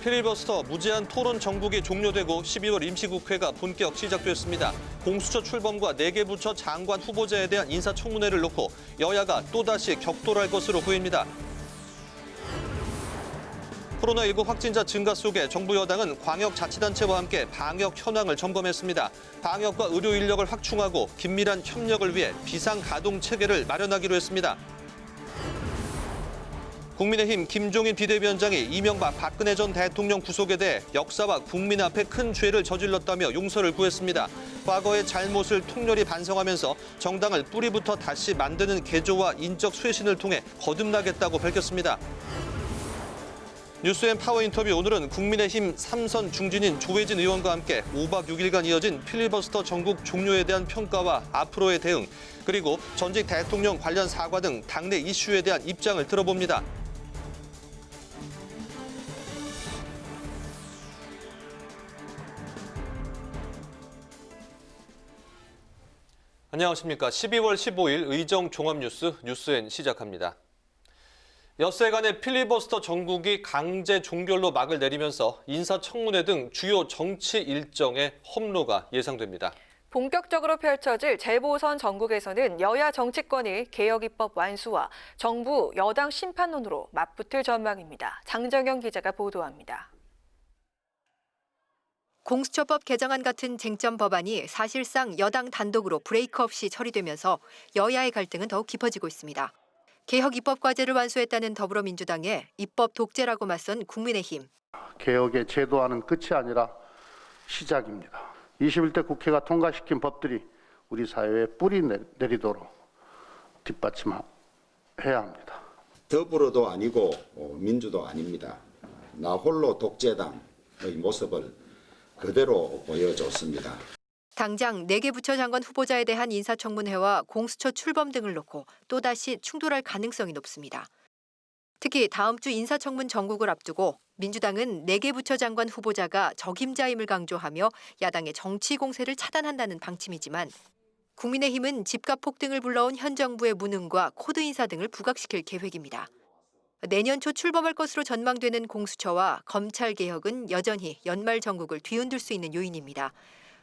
필리버스터 무제한 토론 정국이 종료되고 12월 임시국회가 본격 시작됐습니다. 공수처 출범과 4개 부처 장관 후보자에 대한 인사청문회를 놓고 여야가 또다시 격돌할 것으로 보입니다. 코로나19 확진자 증가 속에 정부 여당은 광역자치단체와 함께 방역 현황을 점검했습니다. 방역과 의료 인력을 확충하고 긴밀한 협력을 위해 비상가동체계를 마련하기로 했습니다. 국민의힘 김종인 비대위원장이 이명박 박근혜 전 대통령 구속에 대해 역사와 국민 앞에 큰 죄를 저질렀다며 용서를 구했습니다. 과거의 잘못을 통렬히 반성하면서 정당을 뿌리부터 다시 만드는 개조와 인적 쇄신을 통해 거듭나겠다고 밝혔습니다. 뉴스앤 파워 인터뷰 오늘은 국민의힘 3선 중진인 조혜진 의원과 함께 5박 6일간 이어진 필리버스터 전국 종료에 대한 평가와 앞으로의 대응, 그리고 전직 대통령 관련 사과 등 당내 이슈에 대한 입장을 들어봅니다. 안녕하십니까. 12월 15일 의정 종합뉴스 뉴스엔 시작합니다. 엿새간의 필리버스터 전국이 강제 종결로 막을 내리면서 인사청문회 등 주요 정치 일정에 험로가 예상됩니다. 본격적으로 펼쳐질 재보선 전국에서는 여야 정치권이 개혁 입법 완수와 정부 여당 심판론으로 맞붙을 전망입니다. 장정영 기자가 보도합니다. 공수처법 개정안 같은 쟁점 법안이 사실상 여당 단독으로 브레이크 없이 처리되면서 여야의 갈등은 더욱 깊어지고 있습니다. 개혁 입법 과제를 완수했다는 더불어민주당에 입법 독재라고 맞선 국민의힘. 개혁의 제도화는 끝이 아니라 시작입니다. 21대 국회가 통과시킨 법들이 우리 사회에 뿌리 내리도록 뒷받침해야 합니다. 더불어도 아니고 민주도 아닙니다. 나 홀로 독재당의 모습을 그대로 보여줬습니다. 당장 4개 부처 장관 후보자에 대한 인사청문회와 공수처 출범 등을 놓고 또다시 충돌할 가능성이 높습니다. 특히 다음 주 인사청문 전국을 앞두고 민주당은 4개 부처 장관 후보자가 적임자임을 강조하며 야당의 정치 공세를 차단한다는 방침이지만 국민의힘은 집값 폭등을 불러온 현 정부의 무능과 코드 인사 등을 부각시킬 계획입니다. 내년 초 출범할 것으로 전망되는 공수처와 검찰 개혁은 여전히 연말 전국을 뒤흔들 수 있는 요인입니다.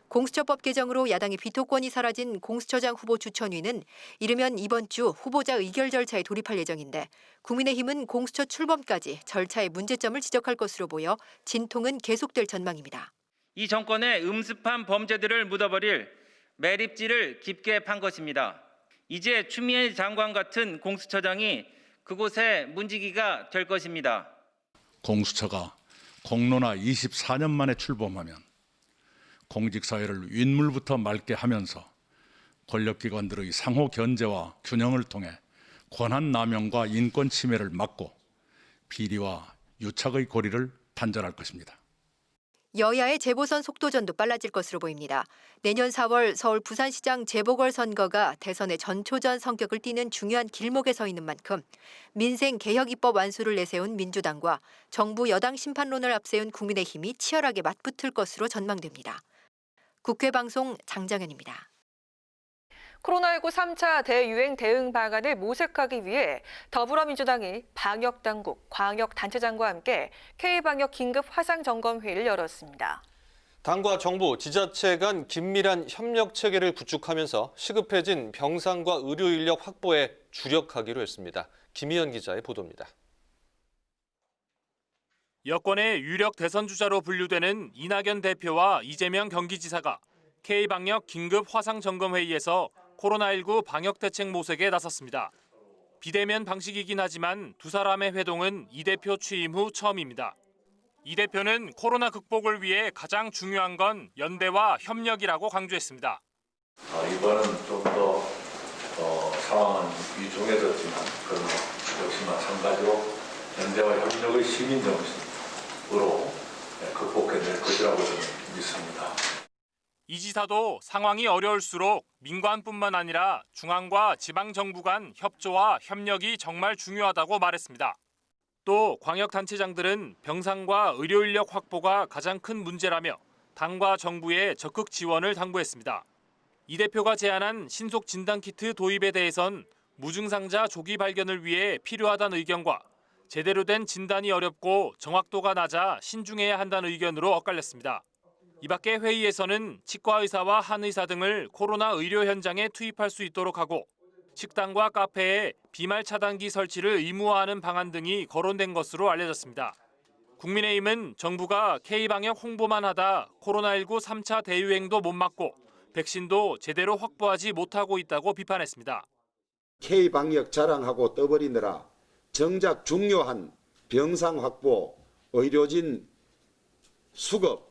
공수처법 개정으로 야당의 비토권이 사라진 공수처장 후보 추천위는 이르면 이번 주 후보자 의결 절차에 돌입할 예정인데 국민의힘은 공수처 출범까지 절차의 문제점을 지적할 것으로 보여 진통은 계속될 전망입니다. 이 정권의 음습한 범죄들을 묻어버릴 매립지를 깊게 판 것입니다. 이제 추미애 장관 같은 공수처장이 그곳에 문지기가 될 것입니다. 공수처가 공론화 24년 만에 출범하면 공직사회를 윗물부터 맑게 하면서 권력기관들의 상호 견제와 균형을 통해 권한 남용과 인권 침해를 막고 비리와 유착의 고리를 단절할 것입니다. 여야의 재보선 속도전도 빨라질 것으로 보입니다. 내년 4월 서울 부산시장 재보궐선거가 대선의 전초전 성격을 띠는 중요한 길목에 서 있는 만큼 민생 개혁 입법 완수를 내세운 민주당과 정부 여당 심판론을 앞세운 국민의힘이 치열하게 맞붙을 것으로 전망됩니다. 국회 방송 장정현입니다. 코로나19 3차 대유행 대응 방안을 모색하기 위해 더불어민주당이 방역당국, 광역단체장과 함께 K방역 긴급 화상점검회의를 열었습니다. 당과 정부, 지자체 간 긴밀한 협력 체계를 구축하면서 시급해진 병상과 의료 인력 확보에 주력하기로 했습니다. 김희연 기자의 보도입니다. 여권의 유력 대선 주자로 분류되는 이낙연 대표와 이재명 경기지사가 K방역 긴급 화상점검회의에서 코로나19 방역대책 모색에 나섰습니다. 비대면 방식이긴 하지만 두 사람의 회동은 이 대표 취임 후 처음입니다. 이 대표는 코로나 극복을 위해 가장 중요한 건 연대와 협력이라고 강조했습니다. 이번은 좀 더 상황은 위중해졌지만 그러나 역시 마찬가지로 연대와 협력의 시민 정신으로 극복해낼 것이라고 저는 믿습니다. 이 지사도 상황이 어려울수록 민관뿐만 아니라 중앙과 지방정부 간 협조와 협력이 정말 중요하다고 말했습니다. 또 광역단체장들은 병상과 의료인력 확보가 가장 큰 문제라며 당과 정부에 적극 지원을 당부했습니다. 이 대표가 제안한 신속 진단키트 도입에 대해선 무증상자 조기 발견을 위해 필요하다는 의견과 제대로 된 진단이 어렵고 정확도가 낮아 신중해야 한다는 의견으로 엇갈렸습니다. 이 밖에 회의에서는 치과 의사와 한의사 등을 코로나 의료 현장에 투입할 수 있도록 하고 식당과 카페에 비말 차단기 설치를 의무화하는 방안 등이 거론된 것으로 알려졌습니다. 국민의힘은 정부가 K방역 홍보만 하다 코로나19 3차 대유행도 못 막고 백신도 제대로 확보하지 못하고 있다고 비판했습니다. K방역 자랑하고 떠버리느라 정작 중요한 병상 확보, 의료진 수급,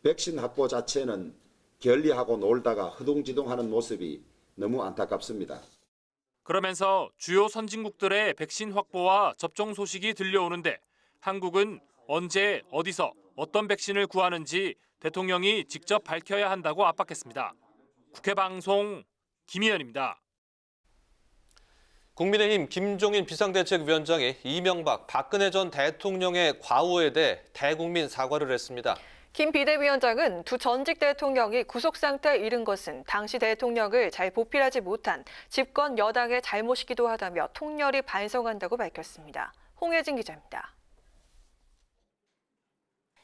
백신 확보 자체는 결리하고 놀다가 허둥지둥하는 모습이 너무 안타깝습니다. 그러면서 주요 선진국들의 백신 확보와 접종 소식이 들려오는데 한국은 언제, 어디서, 어떤 백신을 구하는지 대통령이 직접 밝혀야 한다고 압박했습니다. 국회 방송 김희연입니다. 국민의힘 김종인 비상대책위원장이 이명박, 박근혜 전 대통령의 과오에 대해 대국민 사과를 했습니다. 김 비대위원장은 두 전직 대통령이 구속 상태에 이른 것은 당시 대통령을 잘 보필하지 못한 집권 여당의 잘못이기도 하다며 통렬히 반성한다고 밝혔습니다. 홍혜진 기자입니다.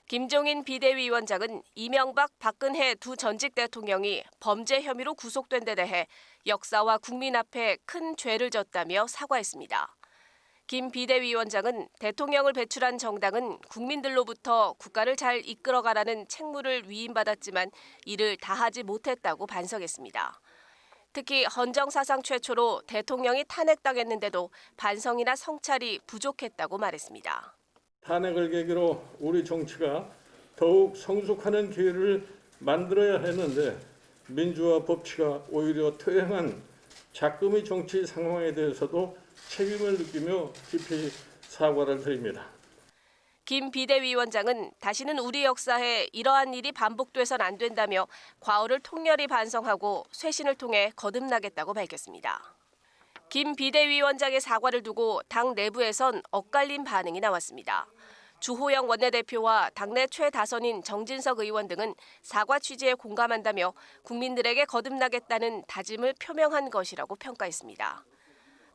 김종인 비대위원장은 이명박, 박근혜 두 전직 대통령이 범죄 혐의로 구속된 데 대해 역사와 국민 앞에 큰 죄를 졌다며 사과했습니다. 김 비대위원장은 대통령을 배출한 정당은 국민들로부터 국가를 잘 이끌어가라는 책무를 위임받았지만 이를 다하지 못했다고 반성했습니다. 특히 헌정사상 최초로 대통령이 탄핵당했는데도 반성이나 성찰이 부족했다고 말했습니다. 탄핵을 계기로 우리 정치가 더욱 성숙하는 기회를 만들어야 했는데 민주화 법치가 오히려 퇴행한 작금의 정치 상황에 대해서도 책임을 느끼며 깊이 사과를 드립니다. 김 비대위원장은 다시는 우리 역사에 이러한 일이 반복돼선 안 된다며 과오를 통렬히 반성하고 쇄신을 통해 거듭나겠다고 밝혔습니다. 김 비대위원장의 사과를 두고 당 내부에선 엇갈린 반응이 나왔습니다. 주호영 원내대표와 당내 최다선인 정진석 의원 등은 사과 취지에 공감한다며 국민들에게 거듭나겠다는 다짐을 표명한 것이라고 평가했습니다.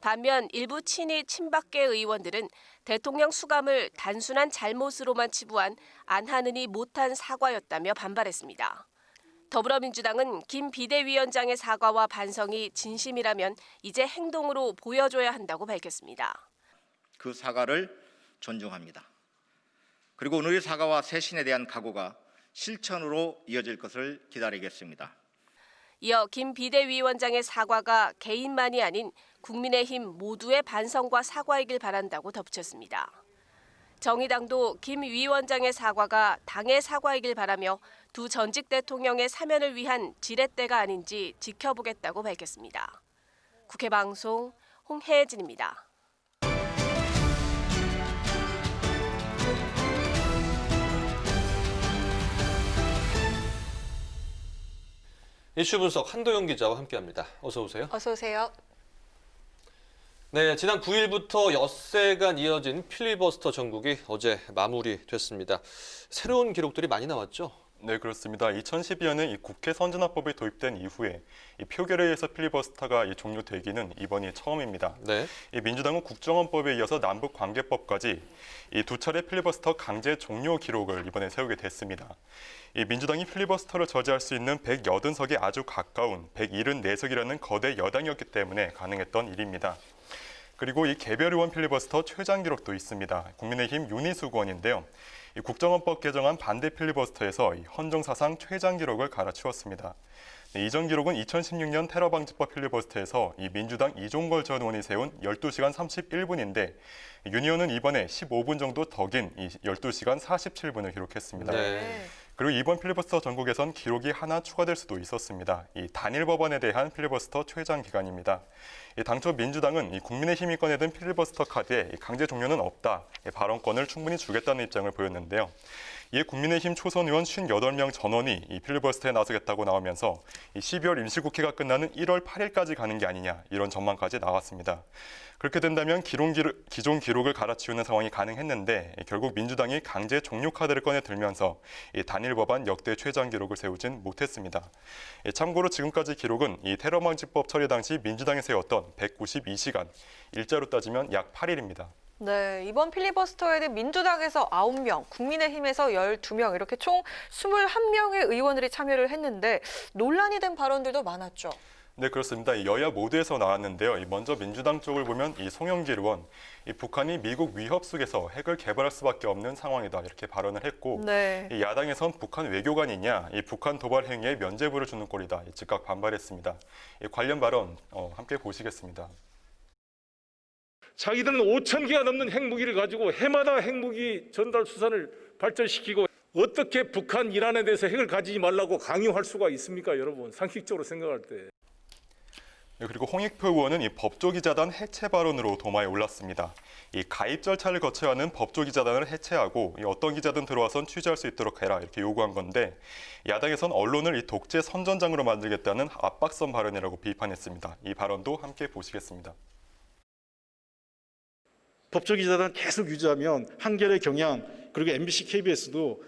반면 일부 친이 친박계 의원들은 대통령 수감을 단순한 잘못으로만 치부한 안 하느니 못한 사과였다며 반발했습니다. 더불어민주당은 김 비대위원장의 사과와 반성이 진심이라면 이제 행동으로 보여줘야 한다고 밝혔습니다. 그 사과를 존중합니다. 그리고 오늘의 사과와 쇄신에 대한 각오가 실천으로 이어질 것을 기다리겠습니다. 이어 김 비대위원장의 사과가 개인만이 아닌 국민의힘 모두의 반성과 사과이길 바란다고 덧붙였습니다. 정의당도 김 위원장의 사과가 당의 사과이길 바라며 두 전직 대통령의 사면을 위한 지렛대가 아닌지 지켜보겠다고 밝혔습니다. 국회 방송 홍혜진입니다. 이슈 분석 한도영 기자와 함께합니다. 어서 오세요. 어서 오세요. 네, 지난 9일부터 엿새간 이어진 필리버스터 전국이 어제 마무리됐습니다. 새로운 기록들이 많이 나왔죠? 네, 그렇습니다. 2012년에 이 국회 선진화법이 도입된 이후에 이 표결에 의해서 필리버스터가 종료되기는 이번이 처음입니다. 네. 이 민주당은 국정원법에 이어서 남북관계법까지 이 두 차례 필리버스터 강제 종료 기록을 이번에 세우게 됐습니다. 이 민주당이 필리버스터를 저지할 수 있는 180석에 아주 가까운 174석이라는 거대 여당이었기 때문에 가능했던 일입니다. 그리고 이 개별 의원 필리버스터 최장 기록도 있습니다. 국민의힘 윤희숙 의원인데요. 이 국정원법 개정안 반대 필리버스터에서 이 헌정사상 최장 기록을 갈아치웠습니다. 네, 이전 기록은 2016년 테러방지법 필리버스터에서 이 민주당 이종걸 전 의원이 세운 12시간 31분인데 윤 의원은 이번에 15분 정도 더 긴 이 12시간 47분을 기록했습니다. 네. 그리고 이번 필리버스터 전국에선 기록이 하나 추가될 수도 있었습니다. 이 단일 법안에 대한 필리버스터 최장 기간입니다. 당초 민주당은 이 국민의힘이 꺼내든 필리버스터 카드에 강제 종료는 없다, 발언권을 충분히 주겠다는 입장을 보였는데요. 이에 국민의힘 초선 의원 58명 전원이 이 필리버스터에 나서겠다고 나오면서 12월 임시국회가 끝나는 1월 8일까지 가는 게 아니냐, 이런 전망까지 나왔습니다. 그렇게 된다면 기존 기록을 갈아치우는 상황이 가능했는데 결국 민주당이 강제 종료 카드를 꺼내 들면서 이 단일 법안 역대 최장 기록을 세우진 못했습니다. 참고로 지금까지 기록은 이 테러방지법 처리 당시 민주당이 세웠던 192시간, 일자로 따지면 약 8일입니다. 네, 이번 필리버스터에는 민주당에서 9명, 국민의힘에서 12명 이렇게 총 21명의 의원들이 참여를 했는데 논란이 된 발언들도 많았죠. 네, 그렇습니다. 이 여야 모두에서 나왔는데요. 먼저 민주당 쪽을 보면 이 송영길 의원, 이 북한이 미국 위협 속에서 핵을 개발할 수밖에 없는 상황이다 이렇게 발언을 했고, 네. 이 야당에선 북한 외교관이냐, 이 북한 도발 행위에 면죄부를 주는 꼴이다 즉각 반발했습니다. 이 관련 발언 함께 보시겠습니다. 자기들은 5,000개가 넘는 핵무기를 가지고 해마다 핵무기 전달 수산을 발전시키고 어떻게 북한, 이란에 대해서 핵을 가지지 말라고 강요할 수가 있습니까, 여러분? 상식적으로 생각할 때. 네, 그리고 홍익표 의원은 이 법조기자단 해체 발언으로 도마에 올랐습니다. 이 가입 절차를 거쳐야 하는 법조기자단을 해체하고 어떤 기자든 들어와선 취재할 수 있도록 해라 이렇게 요구한 건데, 야당에선 언론을 이 독재 선전장으로 만들겠다는 압박성 발언이라고 비판했습니다. 이 발언도 함께 보시겠습니다. 법조기자단 계속 유지하면 한겨레, 경향 그리고 MBC, KBS도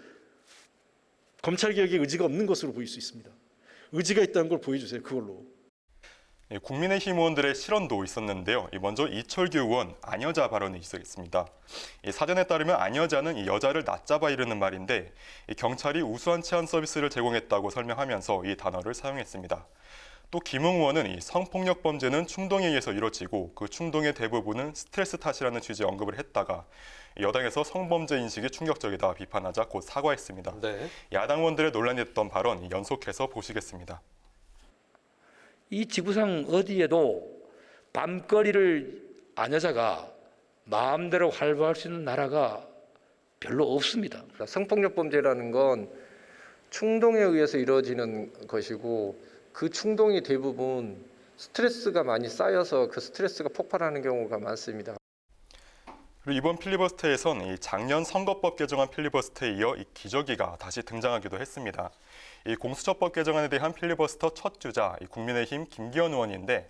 검찰개혁의 의지가 없는 것으로 보일 수 있습니다. 의지가 있다는 걸 보여주세요. 그걸로. 국민의힘 의원들의 실언도 있었는데요. 먼저 이철규 의원 아녀자 발언이 있었습니다. 사전에 따르면 아녀자는 이 여자를 낮잡아 이르는 말인데, 경찰이 우수한 치안 서비스를 제공했다고 설명하면서 이 단어를 사용했습니다. 또 김웅 의원은 이 성폭력 범죄는 충동에 의해서 이루어지고 그 충동의 대부분은 스트레스 탓이라는 취지의 언급을 했다가 여당에서 성범죄 인식이 충격적이다 비판하자 곧 사과했습니다. 네. 야당 의원들의 논란이 됐던 발언 연속해서 보시겠습니다. 이 지구상 어디에도 밤거리를 아녀자가 마음대로 활보할 수 있는 나라가 별로 없습니다. 성폭력 범죄라는 건 충동에 의해서 이루어지는 것이고, 그 충동이 대부분 스트레스가 많이 쌓여서 그 스트레스가 폭발하는 경우가 많습니다. 그리고 이번 필리버스터에선 이 작년 선거법 개정안 필리버스터에 이어 이 기저귀가 다시 등장하기도 했습니다. 이 공수처법 개정안에 대한 필리버스터 첫 주자 이 국민의힘 김기현 의원인데,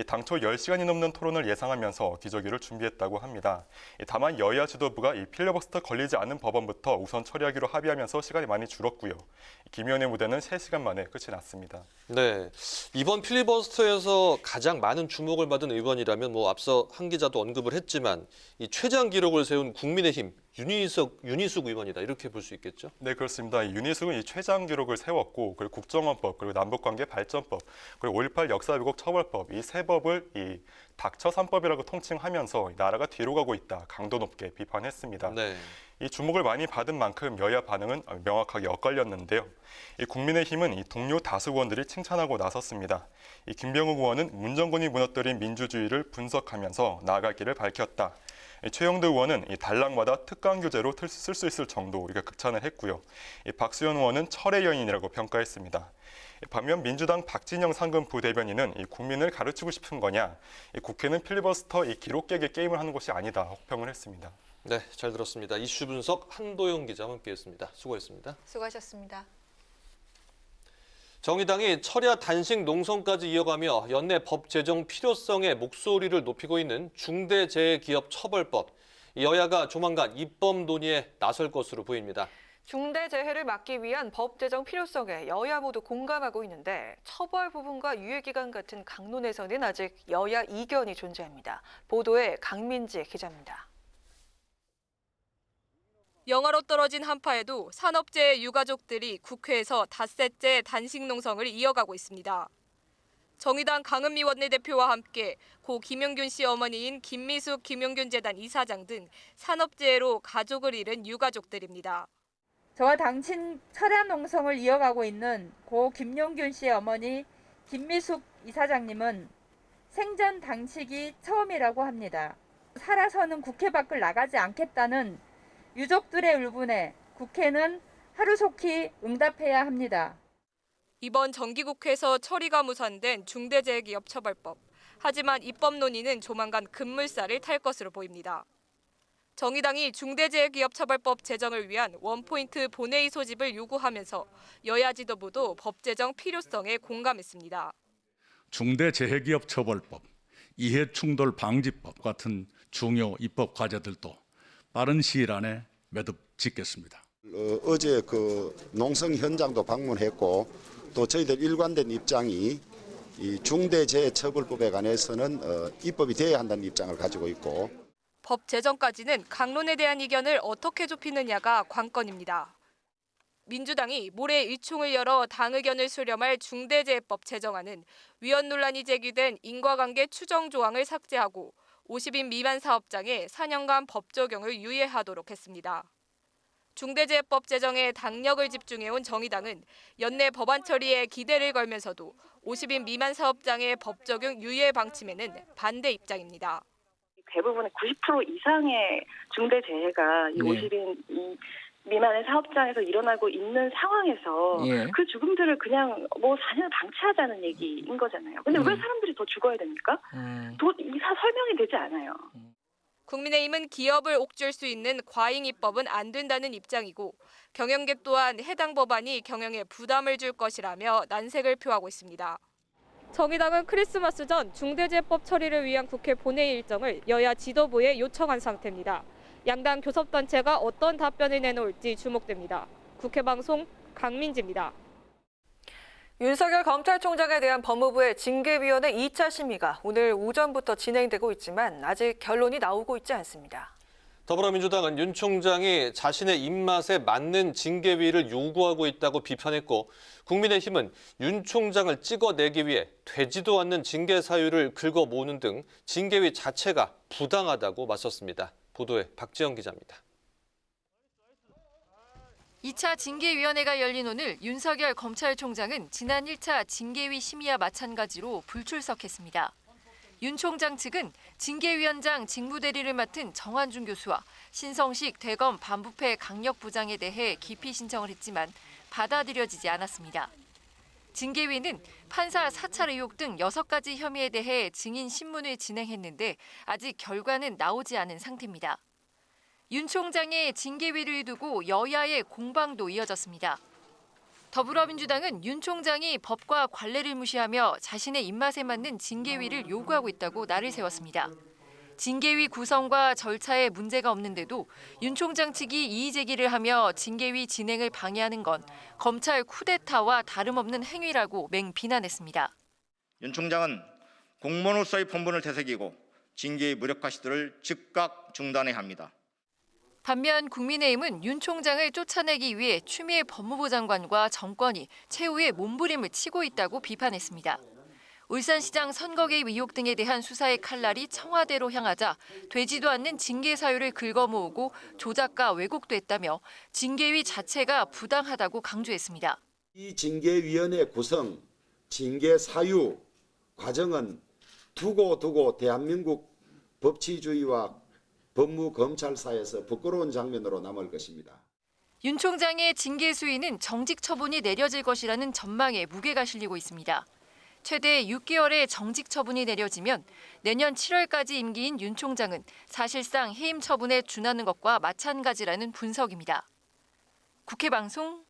당초 10시간이 넘는 토론을 예상하면서 기저귀를 준비했다고 합니다. 다만 여야 지도부가 이 필리버스터 걸리지 않는 법안부터 우선 처리하기로 합의하면서 시간이 많이 줄었고요. 김 의원의 무대는 3시간 만에 끝이 났습니다. 네, 이번 필리버스터에서 가장 많은 주목을 받은 의원이라면 앞서 한 기자도 언급을 했지만 이 최장 기록을 세운 국민의힘 윤희숙 의원이다 이렇게 볼 수 있겠죠? 네, 그렇습니다. 윤희숙은 이 최장 기록을 세웠고, 그리고 국정원법, 그리고 남북관계 발전법, 그리고 5.18 역사왜곡 처벌법 이 세 법을 이 닥쳐 3법이라고 통칭하면서 나라가 뒤로 가고 있다 강도 높게 비판했습니다. 네. 이 주목을 많이 받은 만큼 여야 반응은 명확하게 엇갈렸는데요. 이 국민의힘은 이 동료 다수 의원들이 칭찬하고 나섰습니다. 이 김병욱 의원은 문정권이 무너뜨린 민주주의를 분석하면서 나아갈 길을 밝혔다. 최영두 의원은 이 단락마다 특강 교재로 쓸 수 있을 정도 이렇게 극찬을 했고요. 박수현 의원은 철의 여인이라고 평가했습니다. 반면 민주당 박진영 상근 부대변인은 이 국민을 가르치고 싶은 거냐, 국회는 필리버스터 이 기록 깨기 게임을 하는 곳이 아니다 혹평을 했습니다. 네, 잘 들었습니다. 이슈 분석 한도영 기자와 함께했습니다. 수고했습니다. 수고하셨습니다. 정의당이 철야 단식 농성까지 이어가며 연내 법 제정 필요성에 목소리를 높이고 있는 중대재해기업처벌법. 여야가 조만간 입법 논의에 나설 것으로 보입니다. 중대재해를 막기 위한 법 제정 필요성에 여야 모두 공감하고 있는데 처벌 부분과 유예기간 같은 강론에서는 아직 여야 이견이 존재합니다. 보도에 강민지 기자입니다. 영하로 떨어진 한파에도 산업재해 유가족들이 국회에서 닷새째 단식 농성을 이어가고 있습니다. 정의당 강은미 원내대표와 함께 고 김용균 씨 어머니인 김미숙 김용균 재단 이사장 등 산업재해로 가족을 잃은 유가족들입니다. 저와 당친 철야 농성을 이어가고 있는 고 김용균 씨의 어머니 김미숙 이사장님은 생전 단식이 처음이라고 합니다. 살아서는 국회 밖을 나가지 않겠다는 유족들의 울분에 국회는 하루속히 응답해야 합니다. 이번 정기국회에서 처리가 무산된 중대재해기업처벌법. 하지만 입법 논의는 조만간 급물살을 탈 것으로 보입니다. 정의당이 중대재해기업처벌법 제정을 위한 원포인트 본회의 소집을 요구하면서 여야 지도부도 법 제정 필요성에 공감했습니다. 중대재해기업처벌법, 이해충돌방지법 같은 중요 입법 과제들도 빠른 시일 안에 매듭 짓겠습니다. 어제 그 농성 현장도 방문했고 또 저희들 일관된 입장이 이 중대재해처벌법에 관해서는 입법이 돼야 한다는 입장을 가지고 있고. 법 제정까지는 강론에 대한 이견을 어떻게 좁히느냐가 관건입니다. 민주당이 모레 의총을 열어 당 의견을 수렴할 중대재해법 제정안은 위헌 논란이 제기된 인과관계 추정 조항을 삭제하고 50인 미만 사업장에 4년간 법 적용을 유예하도록 했습니다. 중대재해법 제정에 당력을 집중해온 정의당은 연내 법안 처리에 기대를 걸면서도 50인 미만 사업장의 법 적용 유예 방침에는 반대 입장입니다. 대부분의 90% 이상의 중대재해가 이 50인 미만의 사업장에서 일어나고 있는 상황에서 그 죽음들을 그냥 뭐 4년 방치하자는 얘기인 거잖아요. 근데 왜 사람들이 더 죽어야 됩니까? 설명이 되지 않아요. 국민의힘은 기업을 옥죄할 수 있는 과잉 입법은 안 된다는 입장이고 경영계 또한 해당 법안이 경영에 부담을 줄 것이라며 난색을 표하고 있습니다. 정의당은 크리스마스 전 중대재해법 처리를 위한 국회 본회의 일정을 여야 지도부에 요청한 상태입니다. 양당 교섭단체가 어떤 답변을 내놓을지 주목됩니다. 국회방송 강민지입니다. 윤석열 검찰총장에 대한 법무부의 징계위원회 2차 심의가 오늘 오전부터 진행되고 있지만 아직 결론이 나오고 있지 않습니다. 더불어민주당은 윤 총장이 자신의 입맛에 맞는 징계위를 요구하고 있다고 비판했고 국민의힘은 윤 총장을 찍어내기 위해 되지도 않는 징계 사유를 긁어 모으는 등 징계위 자체가 부당하다고 맞섰습니다. 보도에 박지영 기자입니다. 2차 징계위원회가 열린 오늘 윤석열 검찰총장은 지난 1차 징계위 심의와 마찬가지로 불출석했습니다. 윤 총장 측은 징계위원장 직무대리를 맡은 정한준 교수와 신성식 대검 반부패 강력부장에 대해 기피 신청을 했지만 받아들여지지 않았습니다. 징계위는 판사 사찰 의혹 등 6가지 혐의에 대해 증인 신문을 진행했는데 아직 결과는 나오지 않은 상태입니다. 윤 총장의 징계위를 두고 여야의 공방도 이어졌습니다. 더불어민주당은 윤 총장이 법과 관례를 무시하며 자신의 입맛에 맞는 징계위를 요구하고 있다고 날을 세웠습니다. 징계위 구성과 절차에 문제가 없는데도 윤 총장 측이 이의 제기를 하며 징계위 진행을 방해하는 건 검찰 쿠데타와 다름없는 행위라고 맹비난했습니다. 윤 총장은 공무원으로서의 본분을 되새기고 징계의 무력화 시도를 즉각 중단해야 합니다. 반면 국민의힘은 윤 총장을 쫓아내기 위해 추미애 법무부 장관과 정권이 최후의 몸부림을 치고 있다고 비판했습니다. 울산시장 선거 개입 의혹 등에 대한 수사의 칼날이 청와대로 향하자 되지도 않는 징계 사유를 긁어모으고 조작과 왜곡도 했다며 징계위 자체가 부당하다고 강조했습니다. 이 징계위원회 구성, 징계 사유 과정은 두고 대한민국 법치주의와 법무검찰사에서 부끄러운 장면으로 남을 것입니다. 윤 총장의 징계 수위는 정직 처분이 내려질 것이라는 전망에 무게가 실리고 있습니다. 최대 6개월의 정직 처분이 내려지면 내년 7월까지 임기인 윤 총장은 사실상 해임 처분에 준하는 것과 마찬가지라는 분석입니다. 국회 방송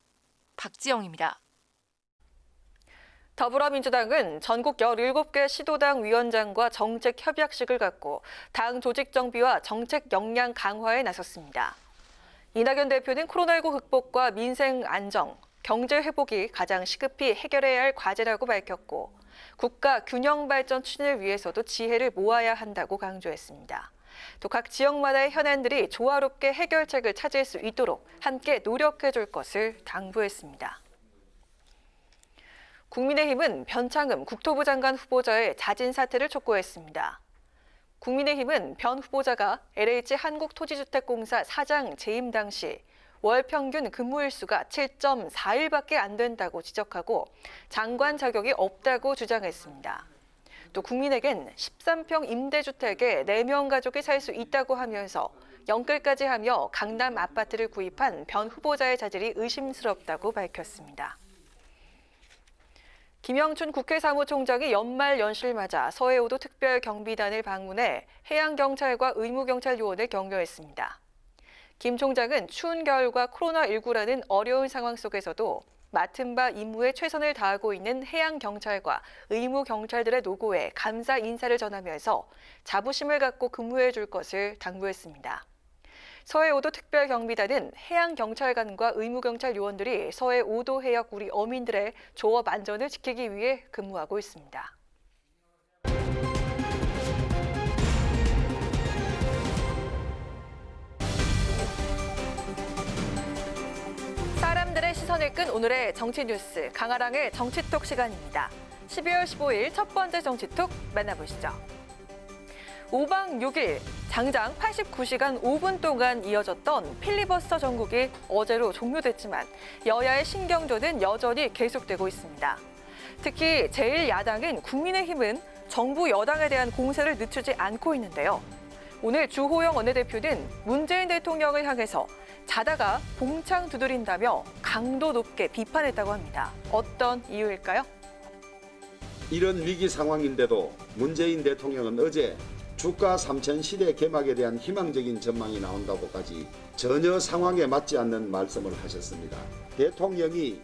박지영입니다. 더불어민주당은 전국 17개 시도당 위원장과 정책 협약식을 갖고 당 조직 정비와 정책 역량 강화에 나섰습니다. 이낙연 대표는 코로나19 극복과 민생 안정, 경제 회복이 가장 시급히 해결해야 할 과제라고 밝혔고 국가 균형 발전 추진을 위해서도 지혜를 모아야 한다고 강조했습니다. 또 각 지역마다의 현안들이 조화롭게 해결책을 찾을 수 있도록 함께 노력해 줄 것을 당부했습니다. 국민의힘은 변창흠 국토부 장관 후보자의 자진 사퇴를 촉구했습니다. 국민의힘은 변 후보자가 LH 한국토지주택공사 사장 재임 당시 월 평균 근무일수가 7.4일밖에 안 된다고 지적하고 장관 자격이 없다고 주장했습니다. 또 국민에겐 13평 임대주택에 4명 가족이 살 수 있다고 하면서 연끌까지 하며 강남 아파트를 구입한 변 후보자의 자질이 의심스럽다고 밝혔습니다. 김영춘 국회 사무총장이 연말 연시를 맞아 서해오도 특별경비단을 방문해 해양경찰과 의무경찰 요원을 격려했습니다. 김 총장은 추운 겨울과 코로나19라는 어려운 상황 속에서도 맡은 바 임무에 최선을 다하고 있는 해양경찰과 의무경찰들의 노고에 감사 인사를 전하면서 자부심을 갖고 근무해 줄 것을 당부했습니다. 서해오도 특별경비단은 해양경찰관과 의무경찰 요원들이 서해오도 해역 우리 어민들의 조업 안전을 지키기 위해 근무하고 있습니다. 사람들의 시선을 끈 오늘의 정치 뉴스, 강아랑의 정치톡 시간입니다. 12월 15일 첫 번째 정치톡 만나보시죠. 5박 6일, 장장 89시간 5분 동안 이어졌던 필리버스터 전국이 어제로 종료됐지만 여야의 신경전은 여전히 계속되고 있습니다. 특히 제1야당인 국민의힘은 정부 여당에 대한 공세를 늦추지 않고 있는데요. 오늘 주호영 원내대표는 문재인 대통령을 향해서 자다가 봉창 두드린다며 강도 높게 비판했다고 합니다. 어떤 이유일까요? 이런 위기 상황인데도 문재인 대통령은 어제 주가 3천 시대 개막에 대한 희망적인 전망이 나온다고까지 전혀 상황에 맞지 않는 말씀을 하셨습니다. 대통령이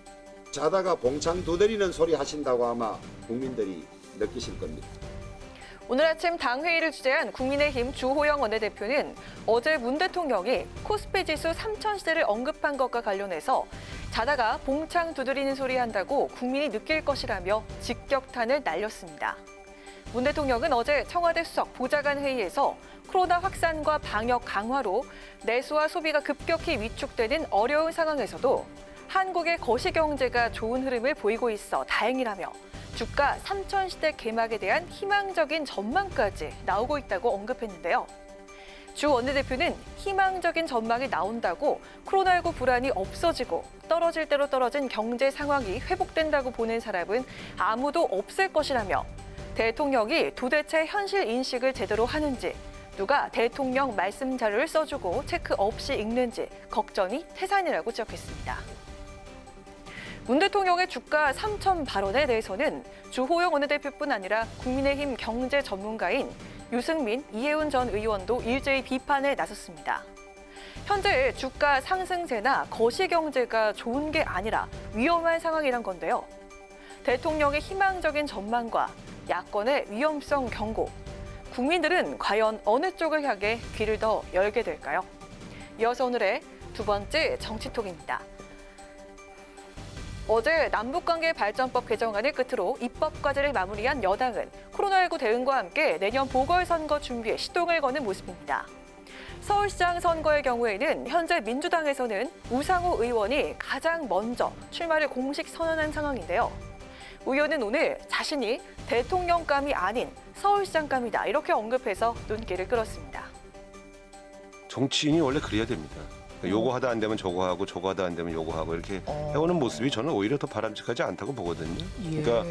자다가 봉창 두드리는 소리 하신다고 아마 국민들이 느끼실 겁니다. 오늘 아침 당회의를 주재한 국민의힘 주호영 원내대표는 어제 문 대통령이 코스피 지수 3000시대를 언급한 것과 관련해서 자다가 봉창 두드리는 소리 한다고 국민이 느낄 것이라며 직격탄을 날렸습니다. 문 대통령은 어제 청와대 수석 보좌관 회의에서 코로나 확산과 방역 강화로 내수와 소비가 급격히 위축되는 어려운 상황에서도 한국의 거시경제가 좋은 흐름을 보이고 있어 다행이라며 주가 3000시대 개막에 대한 희망적인 전망까지 나오고 있다고 언급했는데요. 주 원내대표는 희망적인 전망이 나온다고 코로나19 불안이 없어지고 떨어질 대로 떨어진 경제 상황이 회복된다고 보는 사람은 아무도 없을 것이라며 대통령이 도대체 현실 인식을 제대로 하는지, 누가 대통령 말씀 자료를 써주고 체크 없이 읽는지 걱정이 태산이라고 지적했습니다. 문 대통령의 주가 3천 발언에 대해서는 주호영 원내대표뿐 아니라 국민의힘 경제 전문가인 유승민, 이해운 전 의원도 일제히 비판에 나섰습니다. 현재 주가 상승세나 거시경제가 좋은 게 아니라 위험한 상황이란 건데요. 대통령의 희망적인 전망과 야권의 위험성 경고, 국민들은 과연 어느 쪽을 향해 귀를 더 열게 될까요? 이어서 오늘의 두 번째 정치톡입니다. 어제 남북관계 발전법 개정안을 끝으로 입법과제를 마무리한 여당은 코로나19 대응과 함께 내년 보궐선거 준비에 시동을 거는 모습입니다. 서울시장 선거의 경우에는 현재 민주당에서는 우상호 의원이 가장 먼저 출마를 공식 선언한 상황인데요. 의원은 오늘 자신이 대통령감이 아닌 서울시장감이다 이렇게 언급해서 눈길을 끌었습니다. 정치인이 원래 그래야 됩니다. 요거 하다 안 되면 저거 하고 저거 하다 안 되면 요거 하고 이렇게 해오는 모습이 저는 오히려 더 바람직하지 않다고 보거든요. 그러니까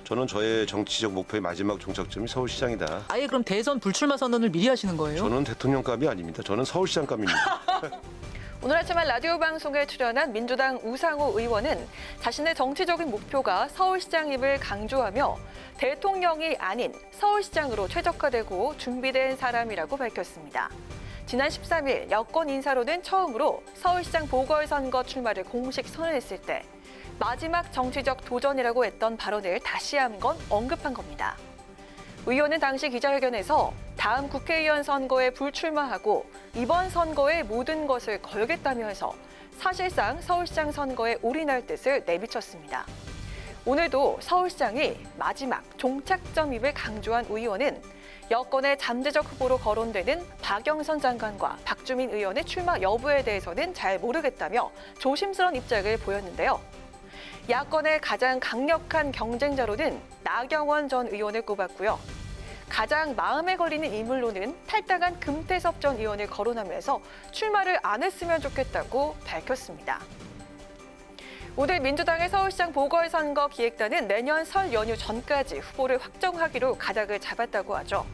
저는 저의 정치적 목표의 마지막 종착점이 서울시장이다. 아예 그럼 대선 불출마 선언을 미리 하시는 거예요? 저는 대통령감이 아닙니다. 저는 서울시장감입니다. 오늘 아침 라디오 방송에 출연한 민주당 우상호 의원은 자신의 정치적인 목표가 서울시장임을 강조하며 대통령이 아닌 서울시장으로 최적화되고 준비된 사람이라고 밝혔습니다. 지난 13일 여권 인사로는 처음으로 서울시장 보궐선거 출마를 공식 선언했을 때 마지막 정치적 도전이라고 했던 발언을 다시 한번 언급한 겁니다. 의원은 당시 기자회견에서 다음 국회의원 선거에 불출마하고 이번 선거에 모든 것을 걸겠다면서 사실상 서울시장 선거에 올인할 뜻을 내비쳤습니다. 오늘도 서울시장이 마지막 종착점임을 강조한 의원은 여권의 잠재적 후보로 거론되는 박영선 장관과 박주민 의원의 출마 여부에 대해서는 잘 모르겠다며 조심스러운 입장을 보였는데요. 야권의 가장 강력한 경쟁자로는 나경원 전 의원을 꼽았고요. 가장 마음에 걸리는 인물로는 탈당한 금태섭 전 의원을 거론하면서 출마를 안 했으면 좋겠다고 밝혔습니다. 오늘 민주당의 서울시장 보궐선거 기획단은 내년 설 연휴 전까지 후보를 확정하기로 가닥을 잡았다고 하죠.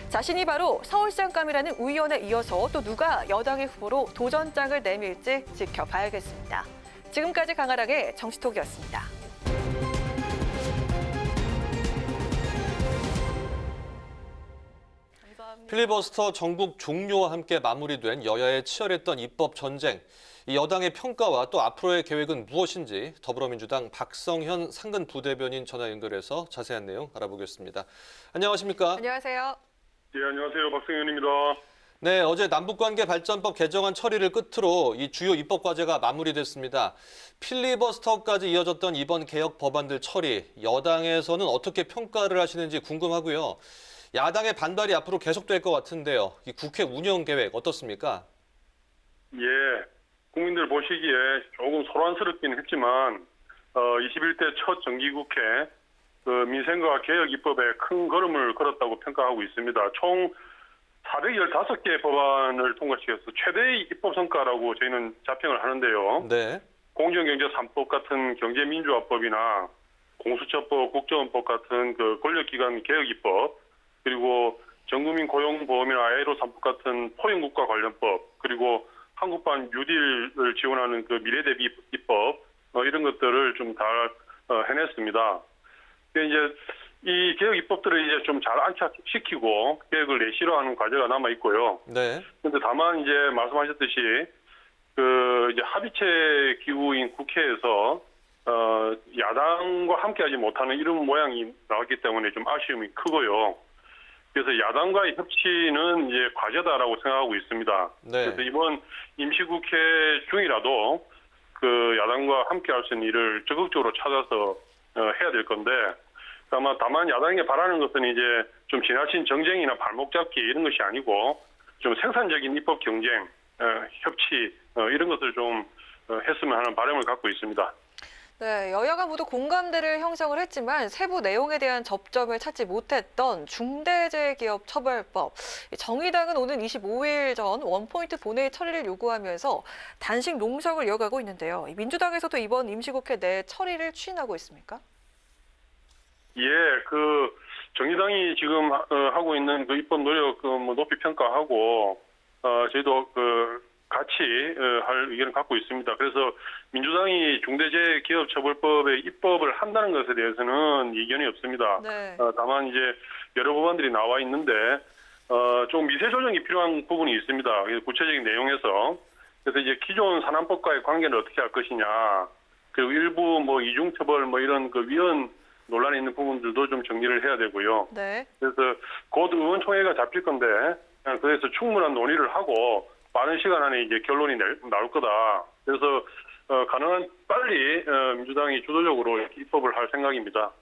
자신이 바로 서울시장감이라는 의원에 이어서 또 누가 여당의 후보로 도전장을 내밀지 지켜봐야겠습니다. 지금까지 강아랑의 정치톡이었습니다. 필리버스터 전국 종료와 함께 마무리된 여야의 치열했던 입법 전쟁. 이 여당의 평가와 또 앞으로의 계획은 무엇인지 더불어민주당 박성현 상근 부대변인 전화 연결해서 자세한 내용 알아보겠습니다. 안녕하십니까? 안녕하세요. 네, 안녕하세요. 박성현입니다. 네, 어제 남북관계 발전법 개정안 처리를 끝으로 이 주요 입법 과제가 마무리됐습니다. 필리버스터까지 이어졌던 이번 개혁 법안들 처리, 여당에서는 어떻게 평가를 하시는지 궁금하고요. 야당의 반발이 앞으로 계속될 것 같은데요. 이 국회 운영 계획 어떻습니까? 예, 국민들 보시기에 조금 소란스럽긴 했지만 21대 첫 정기국회 민생과 개혁 입법에 큰 걸음을 걸었다고 평가하고 있습니다. 총 415개 법안을 통과시켜서 최대의 입법 성과라고 저희는 자평을 하는데요. 네. 공정경제 3법 같은 경제민주화법이나 공수처법, 국정원법 같은 그 권력기관 개혁 입법, 그리고 전국민 고용보험이나 ILO 3법 같은 포용국가 관련법, 그리고 한국판 뉴딜을 지원하는 그 미래대비 입법 이런 것들을 좀 잘 해냈습니다. 이제 이 개혁 입법들을 이제 좀 잘 안착시키고 개혁을 내실화하는 과제가 남아 있고요. 네. 그런데 다만 이제 말씀하셨듯이 그 이제 합의체 기구인 국회에서 야당과 함께하지 못하는 이런 모양이 나왔기 때문에 좀 아쉬움이 크고요. 그래서 야당과의 협치는 이제 과제다라고 생각하고 있습니다. 네. 그래서 이번 임시국회 중이라도 그 야당과 함께할 수 있는 일을 적극적으로 찾아서 해야 될 건데, 다만 야당이 바라는 것은 이제 좀 지나친 정쟁이나 발목 잡기 이런 것이 아니고 좀 생산적인 입법 경쟁, 협치 이런 것을 좀 했으면 하는 바람을 갖고 있습니다. 네, 여야가 모두 공감대를 형성을 했지만 세부 내용에 대한 접점을 찾지 못했던 중대재해기업처벌법. 정의당은 오는 25일 전 원포인트 본회의 처리를 요구하면서 단식 농성을 이어가고 있는데요. 민주당에서도 이번 임시국회 내 처리를 추진하고 있습니까? 예, 그 정의당이 지금 하고 있는 그 입법 노력 높이 평가하고 저희도 같이 할 의견을 갖고 있습니다. 그래서 민주당이 중대재해기업처벌법의 입법을 한다는 것에 대해서는 이견이 없습니다. 네. 다만 이제 여러 법안들이 나와 있는데 좀 미세 조정이 필요한 부분이 있습니다. 구체적인 내용에서. 그래서 이제 기존 산안법과의 관계를 어떻게 할 것이냐, 그리고 일부 뭐 이중처벌 뭐 이런 그 위헌 논란이 있는 부분들도 좀 정리를 해야 되고요. 네. 그래서 곧 의원총회가 잡힐 건데 그래서 충분한 논의를 하고 빠른 시간 안에 이제 결론이 나올 거다. 그래서 가능한 빨리 민주당이 주도적으로 입법을 할 생각입니다.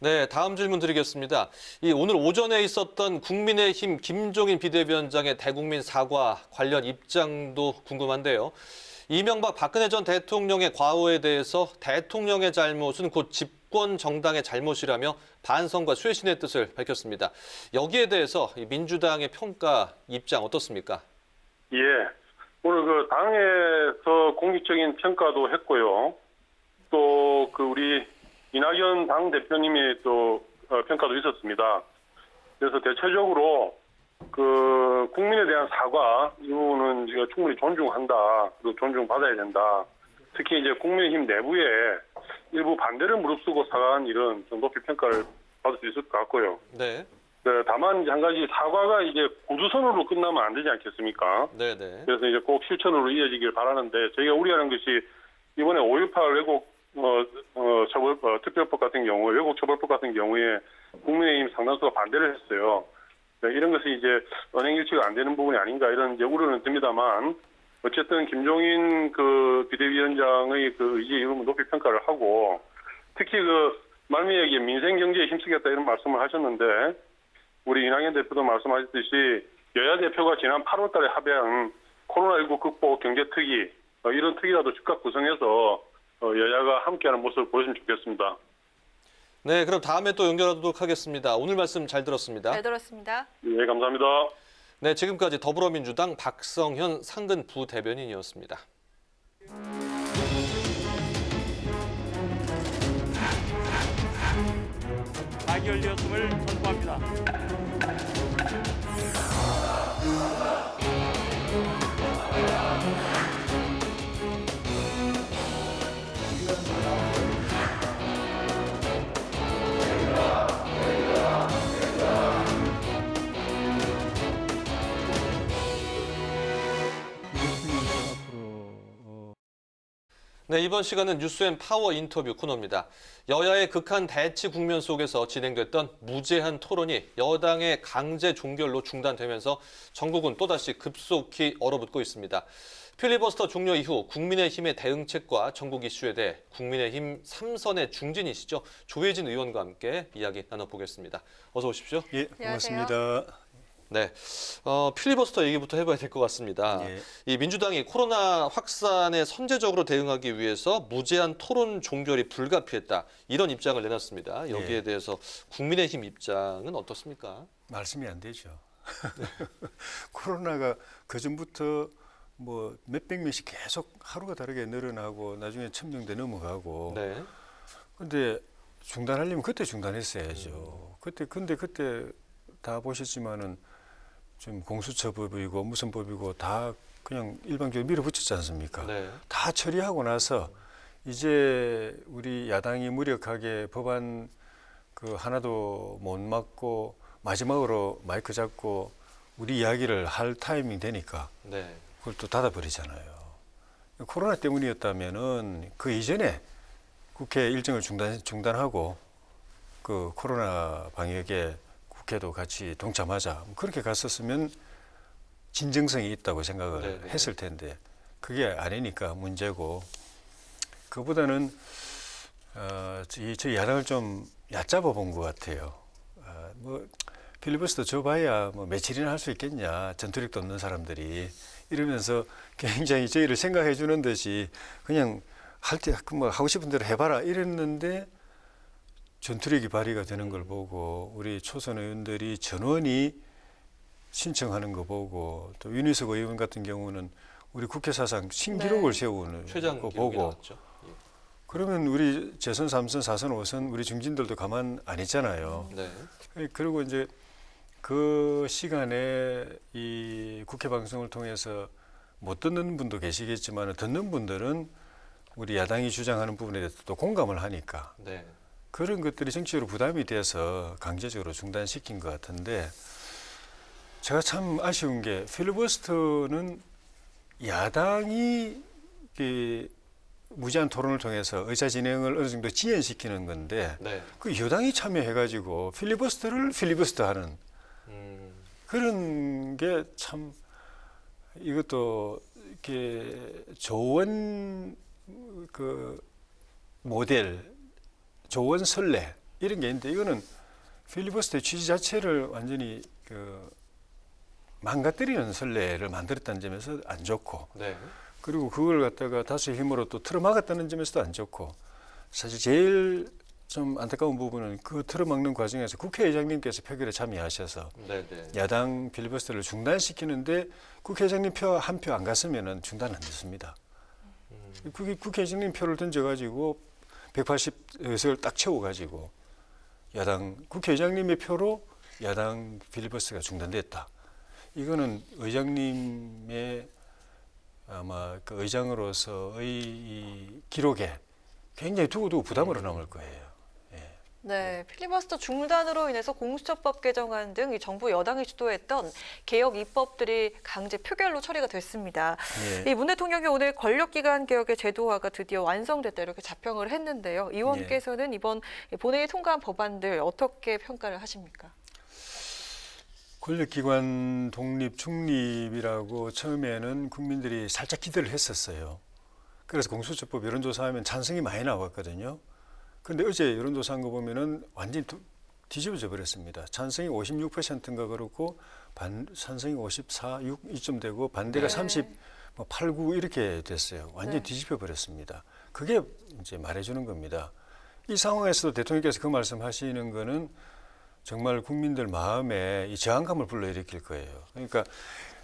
네, 다음 질문 드리겠습니다. 오늘 오전에 있었던 국민의힘 김종인 비대위원장의 대국민 사과 관련 입장도 궁금한데요. 이명박 박근혜 전 대통령의 과오에 대해서 대통령의 잘못은 곧 집권 정당의 잘못이라며 반성과 쇄신의 뜻을 밝혔습니다. 여기에 대해서 민주당의 평가 입장 어떻습니까? 예, 오늘 그 당에서 공식적인 평가도 했고요. 또 그 우리 이낙연 당 대표님의 또 평가도 있었습니다. 그래서 대체적으로 그 국민에 대한 사과 이 부분은 제가 충분히 존중한다, 그리고 존중받아야 된다. 특히 이제 국민의힘 내부에 일부 반대를 무릅쓰고 사과한 일은 좀 높이 평가를 받을 수 있을 것 같고요. 네. 다만 이제 한 가지 사과가 이제 구두선으로 끝나면 안 되지 않겠습니까? 네네. 그래서 이제 꼭 실천으로 이어지길 바라는데 저희가 우려하는 것이 이번에 5.18 왜곡 특별법 같은 경우, 왜곡 처벌법 같은 경우에 국민의힘 상당수가 반대를 했어요. 네, 이런 것이 이제 언행일치가 안 되는 부분이 아닌가 이런 이제 우려는 듭니다만 어쨌든 김종인 그 비대위원장의 그 의지에 이런 높이 평가를 하고 특히 그 말미에 민생 경제에 힘쓰겠다 이런 말씀을 하셨는데 우리 이낙연 대표도 말씀하셨듯이 여야 대표가 지난 8월 달에 합의한 코로나19 극복 경제특위 이런 특위라도 즉각 구성해서 여야가 함께하는 모습을 보여주면 좋겠습니다. 네, 그럼 다음에 또 연결하도록 하겠습니다. 오늘 말씀 잘 들었습니다. 잘 들었습니다. 네, 감사합니다. 네, 지금까지 더불어민주당 박성현 상근 부대변인이었습니다. 가결되었음을 선포합니다. 네, 이번 시간은 뉴스앤파워 인터뷰 코너입니다. 여야의 극한 대치 국면 속에서 진행됐던 무제한 토론이 여당의 강제 종결로 중단되면서 전국은 또다시 급속히 얼어붙고 있습니다. 필리버스터 종료 이후 국민의힘의 대응책과 전국 이슈에 대해 국민의힘 3선의 중진이시죠. 조혜진 의원과 함께 이야기 나눠보겠습니다. 어서 오십시오. 예, 반갑습니다. 네, 필리버스터 얘기부터 해봐야 될 것 같습니다. 이 민주당이 코로나 확산에 선제적으로 대응하기 위해서 무제한 토론 종결이 불가피했다. 이런 입장을 내놨습니다. 여기에 대해서 국민의힘 입장은 어떻습니까? 말씀이 안 되죠. 코로나가 그전부터 뭐 몇백 명씩 계속 하루가 다르게 늘어나고 나중에 1,000명대 넘어가고. 근데 중단하려면 그때 중단했어야죠. 근데 그때 다 보셨지만은 좀 공수처법이고 무슨 법이고 다 그냥 일방적으로 밀어붙였지 않습니까? 다 처리하고 나서 이제 우리 야당이 무력하게 법안 그 하나도 못 막고 마지막으로 마이크 잡고 우리 이야기를 할 타이밍 되니까 그걸 또 닫아버리잖아요. 코로나 때문이었다면은 그 이전에 국회 일정을 중단하고 그 코로나 방역에 국회도 같이 동참하자 그렇게 갔었으면 진정성이 있다고 생각을 했을 텐데 그게 아니니까 문제고 그보다는 저희 야당을 좀 얕잡아 본 것 같아요. 뭐 필리버스터 줘봐야 뭐 며칠이나 할 수 있겠냐 전투력도 없는 사람들이 이러면서 굉장히 저희를 생각해 주는 듯이 그냥 할 때 뭐 하고 싶은 대로 해봐라 이랬는데 전투력이 발휘가 되는 걸 보고 우리 초선 의원들이 전원이 신청하는 거 보고 또 윤희석 의원 같은 경우는 우리 국회 사상 신기록을 세우는 거 보고 그러면 우리 재선 3선, 4선, 5선 우리 중진들도 가만 안 있잖아요. 그리고 이제 그 시간에 이 국회 방송을 통해서 못 듣는 분도 계시겠지만 듣는 분들은 우리 야당이 주장하는 부분에 대해서 또 공감을 하니까 그런 것들이 정치적으로 부담이 돼서 강제적으로 중단시킨 것 같은데 제가 참 아쉬운 게 필리버스터는 야당이 무제한 토론을 통해서 의사 진행을 어느 정도 지연시키는 건데 그 여당이 참여해가지고 필리버스터를 필리버스터하는 그런 게 참 이것도 이렇게 좋은 그 모델, 좋은 선례 이런 게 있는데 이거는 필리버스터의 취지 자체를 완전히 그 망가뜨리는 선례를 만들었다는 점에서 안 좋고 그리고 그걸 갖다가 다수의 힘으로 또 틀어막았다는 점에서도 안 좋고 사실 제일 좀 안타까운 부분은 그 틀어막는 과정에서 국회의장님께서 표결에 참여하셔서 야당 필리버스터를 중단시키는데 국회의장님 표 한 표 안 갔으면은 중단 안 됐습니다. 국회의장님 표를 던져가지고 180석을 딱 채워가지고 야당 국회의장님의 표로 야당 필리버스터가 중단됐다. 이거는 의장님의 아마 그 의장으로서의 이 기록에 굉장히 두고두고 부담으로 남을 거예요. 네, 필리버스터 중단으로 인해서 공수처법 개정안 등 이 정부 여당이 주도했던 개혁 입법들이 강제 표결로 처리가 됐습니다. 이 문 대통령이 오늘 권력기관 개혁의 제도화가 드디어 완성됐다 이렇게 자평을 했는데요. 의원께서는 이번 본회의 통과한 법안들 어떻게 평가를 하십니까? 권력기관 독립, 중립이라고 처음에는 국민들이 살짝 기대를 했었어요. 그래서 공수처법 여론조사하면 찬성이 많이 나왔거든요. 그런데 어제 여론조사한 거 보면은 완전히 뒤집어져 버렸습니다. 찬성이 56%인가 그렇고 찬성이 54, 6 이쯤 되고 반대가 30, 8, 9 이렇게 됐어요. 완전히 뒤집어 버렸습니다. 그게 이제 말해주는 겁니다. 이 상황에서도 대통령께서 그 말씀하시는 거는 정말 국민들 마음에 이 저항감을 불러일으킬 거예요. 그러니까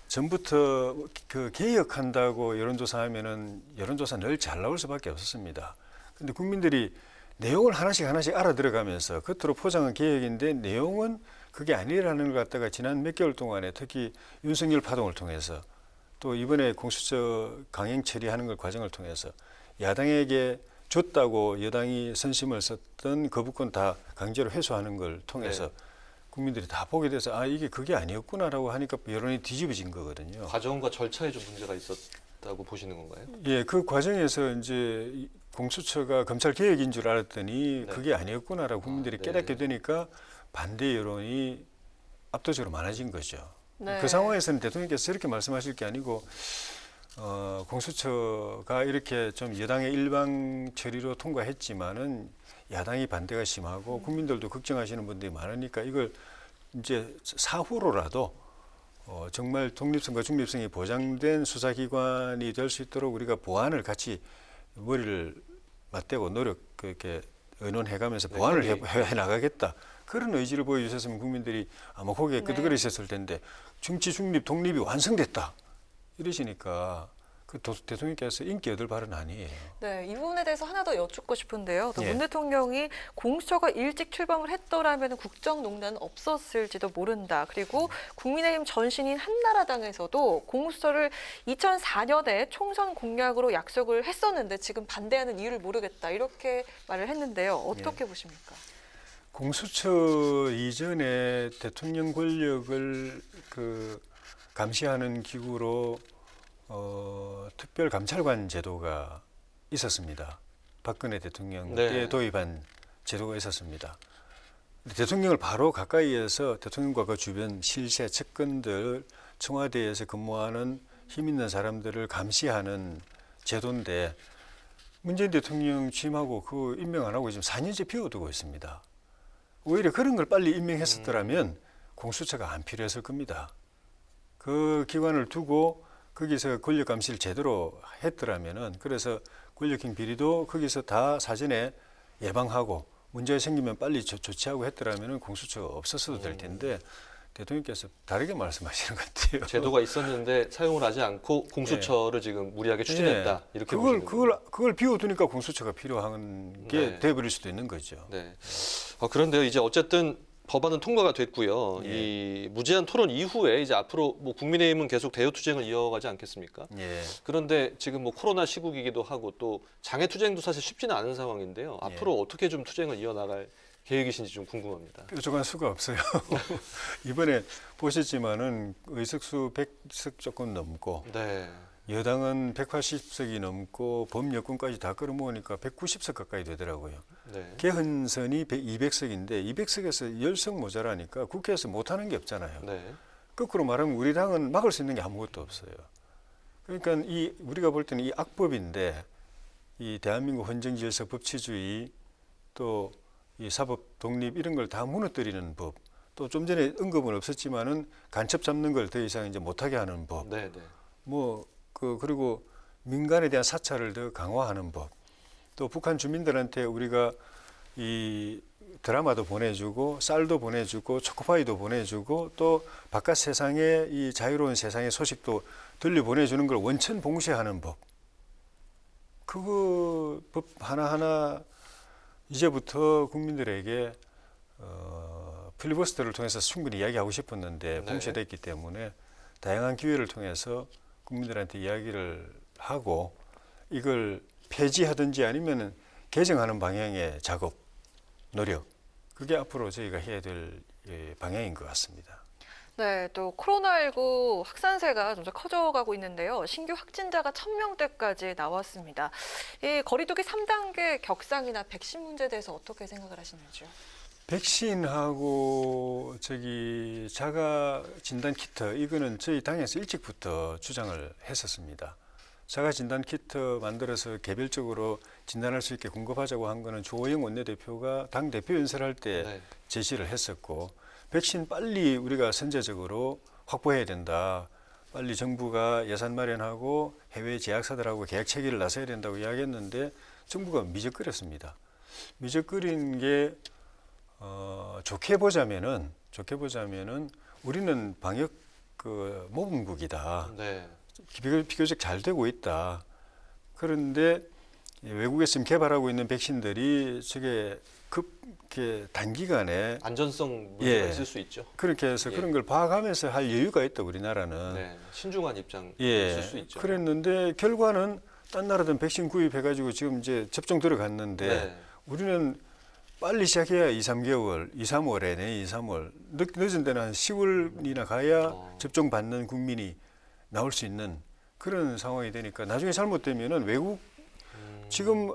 전부터 그 개혁한다고 여론조사하면은 여론조사 늘 잘 나올 수밖에 없었습니다. 근데 국민들이 내용을 하나씩 알아들어가면서 겉으로 포장은 개혁인데 내용은 그게 아니라는 걸 갖다가 지난 몇 개월 동안에 특히 윤석열 파동을 통해서 또 이번에 공수처 강행 처리하는 걸 과정을 통해서 야당에게 줬다고 여당이 선심을 썼던 거부권 다 강제로 회수하는 걸 통해서 국민들이 다 보게 돼서 아 이게 그게 아니었구나라고 하니까 여론이 뒤집어진 거거든요. 과정과 절차에 좀 문제가 있었다고 보시는 건가요? 예, 그 과정에서 이제 공수처가 검찰 개혁인 줄 알았더니 그게 아니었구나라고 국민들이 깨닫게 되니까 반대 여론이 압도적으로 많아진 거죠. 그 상황에서는 대통령께서 이렇게 말씀하실 게 아니고 공수처가 이렇게 좀 여당의 일방 처리로 통과했지만은 야당이 반대가 심하고 국민들도 걱정하시는 분들이 많으니까 이걸 이제 사후로라도 정말 독립성과 중립성이 보장된 수사기관이 될 수 있도록 우리가 보완을 같이 머리를 맞대고 그렇게 의논해가면서 보완을 해 나가겠다. 그런 의지를 보여주셨으면 국민들이 아마 고개에 끄덕거리셨을 텐데 정치 중립 독립이 완성됐다 이러시니까 그 대통령께서 인기 얻을 발언 아니에요. 네, 이 부분에 대해서 하나 더 여쭙고 싶은데요. 문 대통령이 공수처가 일찍 출범을 했더라면 국정농단은 없었을지도 모른다. 그리고 국민의힘 전신인 한나라당에서도 공수처를 2004년에 총선 공약으로 약속을 했었는데 지금 반대하는 이유를 모르겠다. 이렇게 말을 했는데요. 어떻게 보십니까? 공수처 이전에 대통령 권력을 감시하는 기구로 특별감찰관 제도가 있었습니다. 박근혜 대통령 때 도입한 제도가 있었습니다. 대통령을 바로 가까이에서 대통령과 그 주변 실세 측근들, 청와대에서 근무하는 힘 있는 사람들을 감시하는 제도인데 문재인 대통령 취임하고 그 임명 안 하고 지금 4년째 비워두고 있습니다. 오히려 그런 걸 빨리 임명했었더라면 공수처가 안 필요했을 겁니다. 그 기관을 두고 거기서 권력 감시를 제대로 했더라면은 그래서 권력형 비리도 거기서 다 사전에 예방하고 문제가 생기면 빨리 조치하고 했더라면은 공수처가 없었어도 될 텐데 대통령께서 다르게 말씀하시는 것 같아요. 제도가 있었는데 사용을 하지 않고 공수처를 지금 무리하게 추진했다. 이렇게 보시는 거예요. 그걸 비워두니까 공수처가 필요한 게 돼버릴 수도 있는 거죠. 네. 그런데요, 이제 어쨌든 법안은 통과가 됐고요. 이 무제한 토론 이후에 이제 앞으로 국민의힘은 계속 대여투쟁을 이어가지 않겠습니까? 그런데 지금 코로나 시국이기도 하고 또 장애투쟁도 사실 쉽지는 않은 상황인데요. 앞으로 어떻게 좀 투쟁을 이어나갈 계획이신지 좀 궁금합니다. 뾰족한 수가 없어요. 이번에 보셨지만은 의석수 100석 조금 넘고 여당은 180석이 넘고 범여권까지 다 끌어모으니까 190석 가까이 되더라고요. 개헌선이 200석인데 200석에서 10석 모자라니까 국회에서 못하는 게 없잖아요. 거꾸로 말하면 우리 당은 막을 수 있는 게 아무것도 없어요. 그러니까 우리가 볼 때는 이 악법인데 이 대한민국 헌정질서 법치주의 또 이 사법 독립 이런 걸 다 무너뜨리는 법, 또 좀 전에 언급은 없었지만은 간첩 잡는 걸 더 이상 이제 못하게 하는 법, 그리고 민간에 대한 사찰을 더 강화하는 법, 또 북한 주민들한테 우리가 이 드라마도 보내주고 쌀도 보내주고 초코파이도 보내주고 또 바깥 세상에 이 자유로운 세상의 소식도 들려보내주는 걸 원천 봉쇄하는 법, 그거 법 하나하나 이제부터 국민들에게 필리버스터를 통해서 충분히 이야기하고 싶었는데 봉쇄됐기 때문에 다양한 기회를 통해서 국민들한테 이야기를 하고 이걸 폐지하든지 아니면 개정하는 방향의 작업, 노력, 그게 앞으로 저희가 해야 될 방향인 것 같습니다. 네, 또 코로나19 확산세가 점점 커져가고 있는데요. 신규 확진자가 1000명대까지 나왔습니다. 이 거리두기 3단계 격상이나 백신 문제에 대해서 어떻게 생각을 하시는지요? 백신하고 자가 진단 키트 이거는 저희 당에서 일찍부터 주장을 했었습니다. 자가 진단 키트 만들어서 개별적으로 진단할 수 있게 공급하자고 한 거는 조호영 원내대표가 당 대표 연설할 때 제시를 했었고, 백신 빨리 우리가 선제적으로 확보해야 된다. 빨리 정부가 예산 마련하고 해외 제약사들하고 계약 체계를 나서야 된다고 이야기했는데 정부가 미적거렸습니다. 미적거린 게 좋게 보자면은 우리는 방역 모범국이다. 비교적 잘 되고 있다. 그런데 외국에서 지금 개발하고 있는 백신들이 저게 단기간에 안전성 문제가 있을 수 있죠. 그렇게 해서 그런 걸 봐가면서 할 여유가 있다. 우리나라는. 신중한 입장 있을 수 있죠. 그랬는데 결과는 딴 나라들은 백신 구입해가지고 지금 이제 접종 들어갔는데 우리는 빨리 시작해야 2, 3개월, 2, 3월에 내년 2, 3월 늦은 데는 한 10월이나 가야 접종 받는 국민이 나올 수 있는 그런 상황이 되니까 나중에 잘못되면은 외국 지금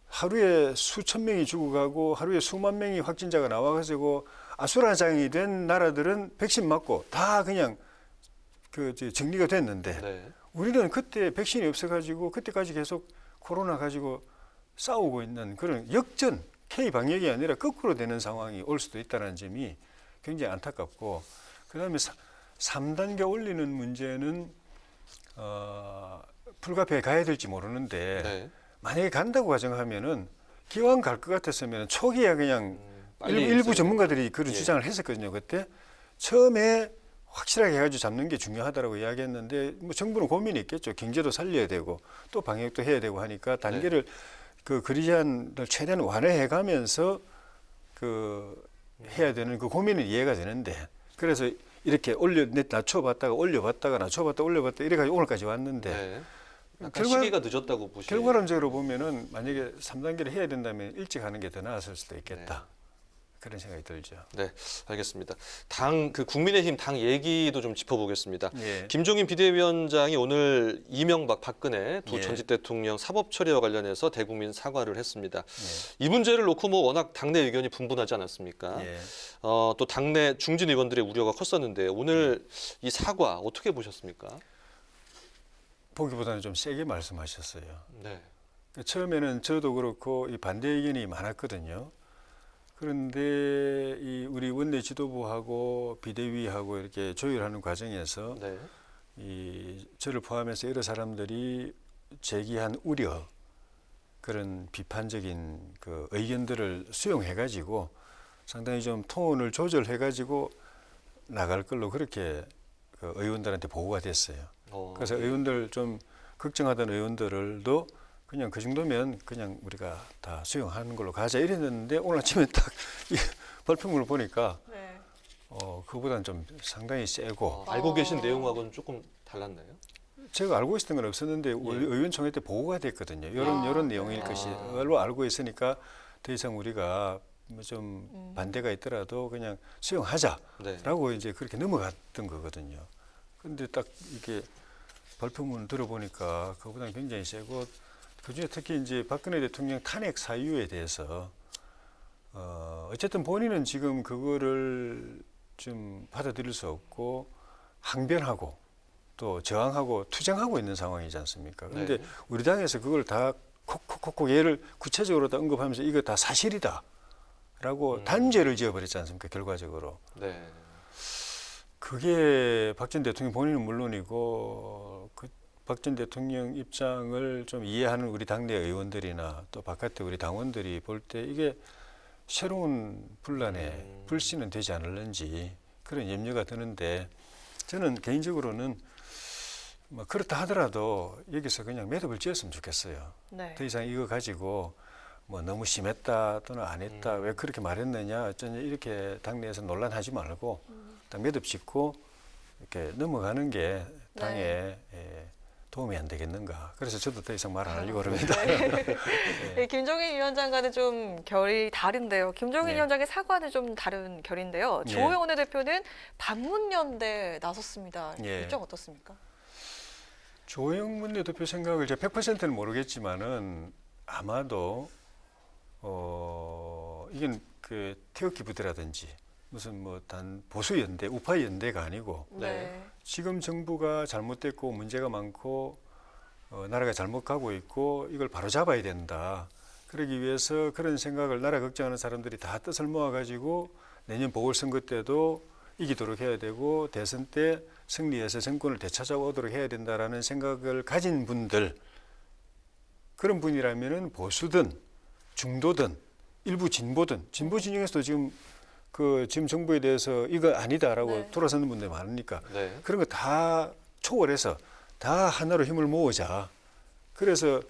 하루에 수천 명이 죽어가고 하루에 수만 명이 확진자가 나와가지고 아수라장이 된 나라들은 백신 맞고 다 그냥 정리가 됐는데 우리는 그때 백신이 없어가지고 그때까지 계속 코로나 가지고 싸우고 있는 그런 역전 K 방역이 아니라 거꾸로 되는 상황이 올 수도 있다는 점이 굉장히 안타깝고, 그다음에 3단계 올리는 문제는 불가피하게 가야 될지 모르는데 네. 만약에 간다고 가정하면은 기왕 갈 것 같았으면 초기에 그냥 빨리 일부 있어요. 전문가들이 그런 예. 주장을 했었거든요. 그때 처음에 확실하게 해가지고 잡는 게 중요하다라고 이야기했는데 뭐 정부는 고민이 있겠죠. 경제도 살려야 되고 또 방역도 해야 되고 하니까 단계를 그 거리제한을 최대한 완화해가면서 해야 되는 그 고민은 이해가 되는데 그래서 이렇게 낮춰봤다가 올려봤다가 낮춰봤다 올려봤다 이래가지고 오늘까지 왔는데 약간 시기가 늦었다고 보시죠. 결과론적으로 보면은 만약에 3단계를 해야 된다면 일찍 하는 게 더 나았을 수도 있겠다. 그런 생각이 들죠. 네, 알겠습니다. 국민의힘 당 얘기도 좀 짚어보겠습니다. 예. 김종인 비대위원장이 오늘 이명박, 박근혜 두 예. 전직 대통령 사법 처리와 관련해서 대국민 사과를 했습니다. 이 문제를 놓고 뭐 워낙 당내 의견이 분분하지 않았습니까? 예. 또 당내 중진 의원들의 우려가 컸었는데 오늘 이 사과 어떻게 보셨습니까? 보기보다는 좀 세게 말씀하셨어요. 네. 처음에는 저도 그렇고 이 반대 의견이 많았거든요. 그런데 이 우리 원내 지도부하고 비대위하고 이렇게 조율하는 과정에서 이 저를 포함해서 여러 사람들이 제기한 우려 그런 비판적인 그 의견들을 수용해가지고 상당히 좀 톤을 조절해가지고 나갈 걸로 그렇게 그 의원들한테 보고가 됐어요. 그래서 의원들 좀 걱정하던 의원들도 그냥 그 정도면 그냥 우리가 다 수용하는 걸로 가자 이랬는데 오늘 아침에 딱 이 발표문을 보니까 그보다는 좀 상당히 세고 알고 계신 내용하고는 조금 달랐나요? 제가 알고 있었던 건 없었는데 의원총회 때 보고가 됐거든요. 이런 내용일 것이로 알고 있으니까 더 이상 우리가 뭐 좀 반대가 있더라도 그냥 수용하자라고 이제 그렇게 넘어갔던 거거든요. 그런데 딱 이게 발표문 들어보니까 그보다는 굉장히 세고 그중에 특히 이제 박근혜 대통령 탄핵 사유에 대해서 어쨌든 본인은 지금 그거를 좀 받아들일 수 없고 항변하고 또 저항하고 투쟁하고 있는 상황이지 않습니까? 그런데 우리 당에서 그걸 다 콕콕콕콕 예를 구체적으로 다 언급하면서 이거 다 사실이다라고 단죄를 지어버렸지 않습니까? 결과적으로. 네. 그게 박 전 대통령 본인은 물론이고 박 전 대통령 입장을 좀 이해하는 우리 당내 의원들이나 또 바깥에 우리 당원들이 볼 때 이게 새로운 분란의 불씨는 되지 않을는지 그런 염려가 드는데 저는 개인적으로는 뭐 그렇다 하더라도 여기서 그냥 매듭을 지었으면 좋겠어요. 네. 더 이상 이거 가지고 뭐 너무 심했다 또는 안 했다 왜 그렇게 말했느냐 어쩌냐 이렇게 당내에서 논란하지 말고 딱 매듭 짓고 이렇게 넘어가는 게 당에 도움이 안 되겠는가. 그래서 저도 더 이상 말 안 하려고 그럽니다. 네. 김종인 위원장과는 좀 결이 다른데요. 김종인 위원장의 사과는 좀 다른 결인데요. 주호영 원내대표는 반문연대 나섰습니다. 일정 어떻습니까? 주호영 원내대표 생각을 제가 100%는 모르겠지만은 아마도 이건 그 태극기 부대라든지 무슨 뭐 단 보수 연대, 우파 연대가 아니고 지금 정부가 잘못됐고 문제가 많고 나라가 잘못 가고 있고 이걸 바로 잡아야 된다. 그러기 위해서 그런 생각을 나라 걱정하는 사람들이 다 뜻을 모아가지고 내년 보궐선거 때도 이기도록 해야 되고 대선 때 승리해서 정권을 되찾아오도록 해야 된다라는 생각을 가진 분들 그런 분이라면은 보수든 중도든 일부 진보든 진보 진영에서도 지금 지금 정부에 대해서 이거 아니다라고 돌아서는 분들이 많으니까 그런 거 다 초월해서 다 하나로 힘을 모으자. 그래서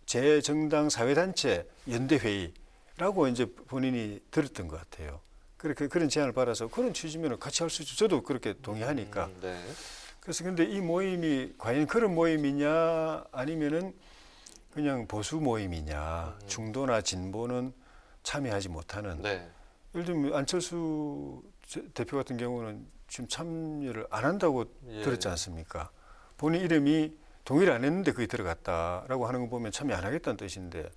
제정당 사회단체 연대회의라고 이제 본인이 들었던 것 같아요. 그렇게 그런 제안을 받아서 그런 취지면 같이 할 수 있죠. 저도 그렇게 동의하니까. 그래서 근데 이 모임이 과연 그런 모임이냐 아니면은 그냥 보수 모임이냐 중도나 진보는 참여하지 못하는 예를 들면 안철수 대표 같은 경우는 지금 참여를 안 한다고 들었지 않습니까? 본인 이름이 동의를 안 했는데 거기 들어갔다라고 하는 거 보면 참여 안 하겠다는 뜻인데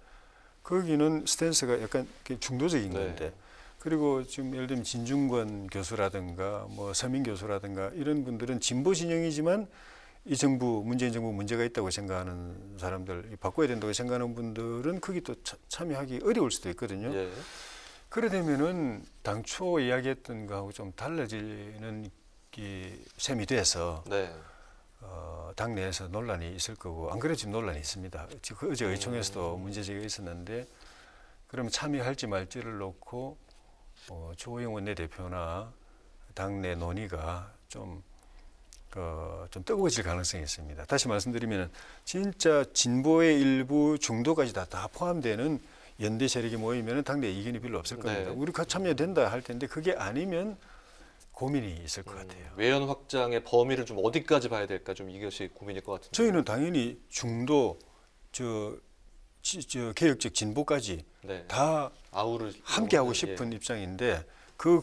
거기는 스탠스가 약간 중도적인 건데 그리고 지금 예를 들면 진중권 교수라든가 뭐 서민 교수라든가 이런 분들은 진보 진영이지만 이 정부 문재인 정부 문제가 있다고 생각하는 사람들 바꿔야 된다고 생각하는 분들은 거기 또 참여하기 어려울 수도 있거든요. 그래 되면은 당초 이야기했던 거하고 좀 달라지는 셈이 돼서 네. 당내에서 논란이 있을 거고 안 그래도 지금 논란이 있습니다. 지금 어제 의총에서도 문제제기가 있었는데 그러면 참여할지 말지를 놓고 주호영 원내대표나 당내 논의가 좀 뜨거워질 가능성이 있습니다. 다시 말씀드리면 진짜 진보의 일부 중도까지 다 포함되는 연대 세력이 모이면 당내 이견이 별로 없을 겁니다. 우리가 참여된다 할 텐데 그게 아니면 고민이 있을 것 같아요. 외연 확장의 범위를 좀 어디까지 봐야 될까 좀 이것이 고민일 것 같은데. 저희는 당연히 중도, 개혁적 진보까지 다 함께하고 싶은 입장인데 그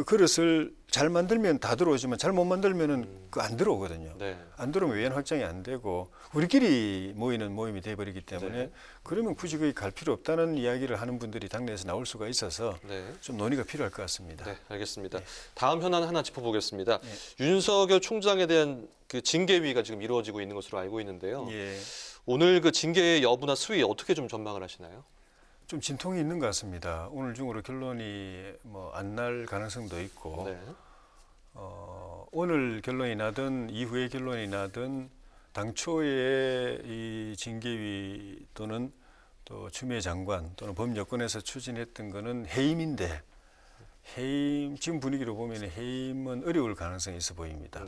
그릇을 잘 만들면 다 들어오지만 잘 못 만들면은 안 들어오거든요. 안 들어오면 외연 확장이 안 되고 우리끼리 모이는 모임이 돼버리기 때문에 그러면 굳이 거기 갈 필요 없다는 이야기를 하는 분들이 당내에서 나올 수가 있어서 좀 논의가 필요할 것 같습니다. 네, 알겠습니다. 다음 현안 하나 짚어보겠습니다. 윤석열 총장에 대한 그 징계위가 지금 이루어지고 있는 것으로 알고 있는데요. 오늘 그 징계의 여부나 수위 어떻게 좀 전망을 하시나요? 좀 진통이 있는 것 같습니다. 오늘 중으로 결론이 안 날 가능성도 있고 오늘 결론이 나든 이후에 결론이 나든 당초에 이 징계위 또는 또 추미애 장관 또는 법여권에서 추진했던 거는 해임인데 해임 지금 분위기로 보면 해임은 어려울 가능성이 있어 보입니다.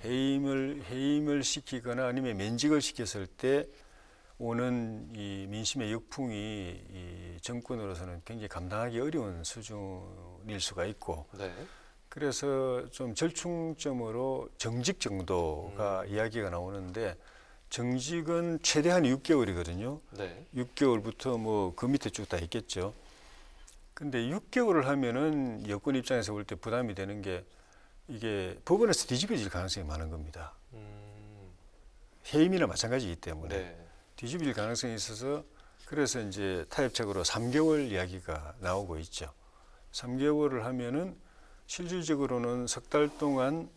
해임을 시키거나 아니면 면직을 시켰을 때 오는 이 민심의 역풍이 이 정권으로서는 굉장히 감당하기 어려운 수준일 수가 있고 그래서 좀 절충점으로 정직 정도가 이야기가 나오는데 정직은 최대한 6개월이거든요. 6개월부터 그 밑에 쭉 다 있겠죠. 근데 6개월을 하면은 여권 입장에서 볼 때 부담이 되는 게 이게 법원에서 뒤집어질 가능성이 많은 겁니다. 해임이나 마찬가지이기 때문에. 뒤집일 가능성이 있어서 그래서 이제 타협책으로 3개월 이야기가 나오고 있죠. 3개월을 하면은 실질적으로는 석 달 동안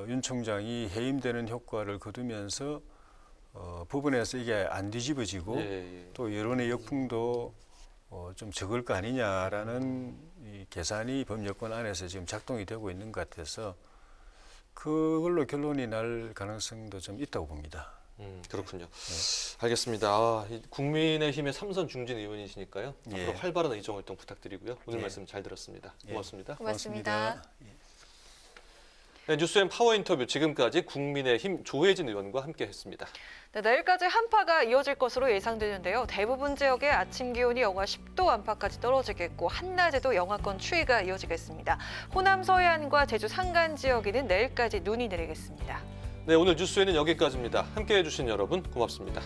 윤 총장이 해임되는 효과를 거두면서 법원에서 이게 안 뒤집어지고 또 여론의 역풍도 좀 적을 거 아니냐라는 이 계산이 법여권 안에서 지금 작동이 되고 있는 것 같아서 그걸로 결론이 날 가능성도 좀 있다고 봅니다. 그렇군요. 알겠습니다. 국민의힘의 삼선 중진 의원이시니까요. 앞으로 활발한 의정 활동 부탁드리고요. 오늘 말씀 잘 들었습니다. 고맙습니다. 고맙습니다. 네, 뉴스엔 파워 인터뷰 지금까지 국민의힘 조혜진 의원과 함께했습니다. 네, 내일까지 한파가 이어질 것으로 예상되는데요. 대부분 지역의 아침 기온이 영하 10도 안팎까지 떨어지겠고 한낮에도 영하권 추위가 이어지겠습니다. 호남 서해안과 제주 산간 지역에는 내일까지 눈이 내리겠습니다. 네, 오늘 뉴스에는 여기까지입니다. 함께해 주신 여러분 고맙습니다.